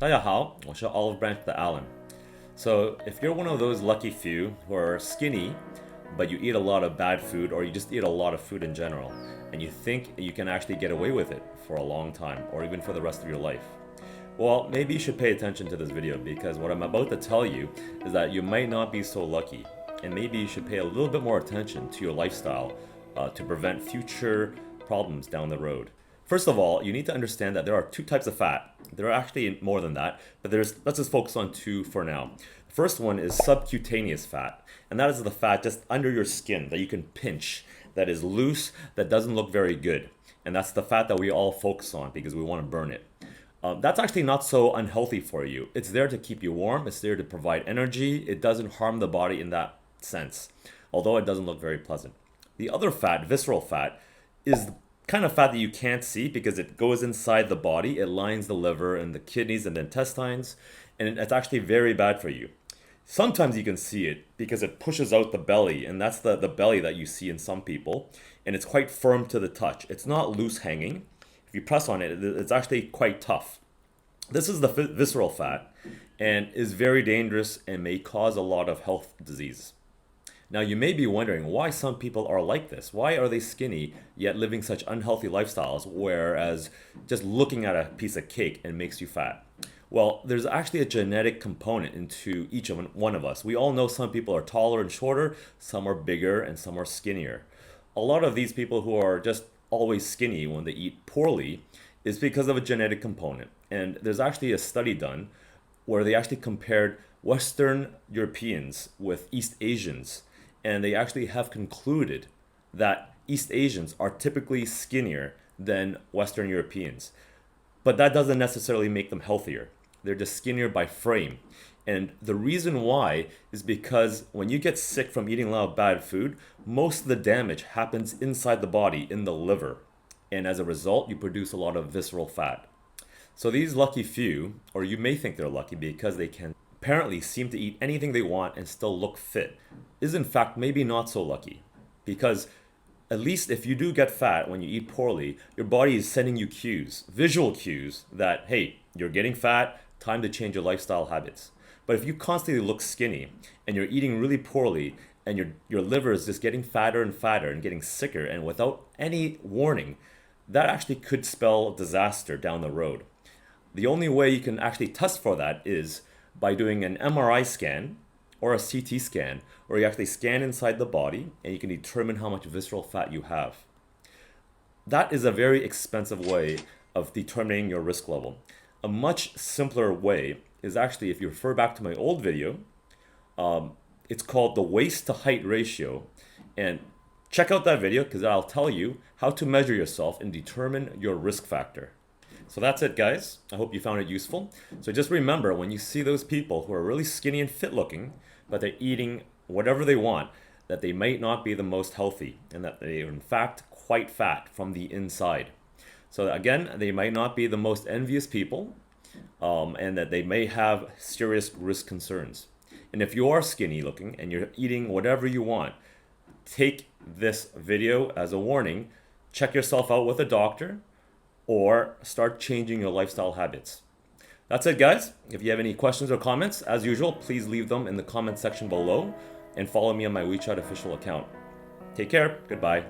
大家好，我是 Olive Branch 的 Alan. So, if you're one of those lucky few who are skinny, but you eat a lot of bad food or you just eat a lot of food in general, and you think you can actually get away with it for a long time or even for the rest of your life, well, maybe you should pay attention to this video because what I'm about to tell you is that you might not be so lucky, and maybe you should pay a little bit more attention to your lifestyle to prevent future problems down the road. First of all, you need to understand that there are two types of fat. There are actually more than that, but let's just focus on two for now. The first one is subcutaneous fat, and that is the fat just under your skin that you can pinch, that is loose, that doesn't look very good. And that's the fat that we all focus on because we want to burn it. That's actually not so unhealthy for you. It's there to keep you warm, it's there to provide energy, it doesn't harm the body in that sense, although it doesn't look very pleasant. The other fat, visceral fat, is the kind of fat that you can't see because it goes inside the body, it lines the liver and the kidneys and the intestines, and it's actually very bad for you. Sometimes you can see it because it pushes out the belly, and that's the belly that you see in some people, and it's quite firm to the touch. It's not loose hanging. If you press on it, it's actually quite tough. This is the visceral fat and is very dangerous and may cause a lot of health disease. Now, you may be wondering why some people are like this. Why are they skinny yet living such unhealthy lifestyles, whereas just looking at a piece of cake and makes you fat? Well, there's actually a genetic component into each one of us. We all know some people are taller and shorter, some are bigger, and some are skinnier. A lot of these people who are just always skinny when they eat poorly is because of a genetic component. And there's actually a study done where they actually compared Western Europeans with East Asians, and they actually have concluded that East Asians are typically skinnier than Western Europeans. But that doesn't necessarily make them healthier. They're just skinnier by frame. And the reason why is because when you get sick from eating a lot of bad food, most of the damage happens inside the body, in the liver. And as a result, you produce a lot of visceral fat. So these lucky few, or you may think they're lucky because they can apparently seem to eat anything they want and still look fit, is in fact maybe not so lucky. Because at least if you do get fat when you eat poorly, your body is sending you cues, visual cues, that, hey, you're getting fat, time to change your lifestyle habits. But if you constantly look skinny and you're eating really poorly and your liver is just getting fatter and fatter and getting sicker and without any warning, that actually could spell disaster down the road. The only way you can actually test for that is by doing an MRI scan or a CT scan, where you actually scan inside the body and you can determine how much visceral fat you have. That is a very expensive way of determining your risk level. A much simpler way is actually, if you refer back to my old video, it's called the waist to height ratio. And check out that video because I'll tell you how to measure yourself and determine your risk factor. So that's it, guys. I hope you found it useful. So just remember, when you see those people who are really skinny and fit looking, but they're eating whatever they want, that they might not be the most healthy and that they are in fact quite fat from the inside. So again, they might not be the most envious people, and that they may have serious risk concerns. And if you are skinny looking and you're eating whatever you want, take this video as a warning. Check yourself out with a doctor or start changing your lifestyle habits. That's it, guys. If you have any questions or comments, as usual, please leave them in the comment section below and follow me on my WeChat official account. Take care. Goodbye.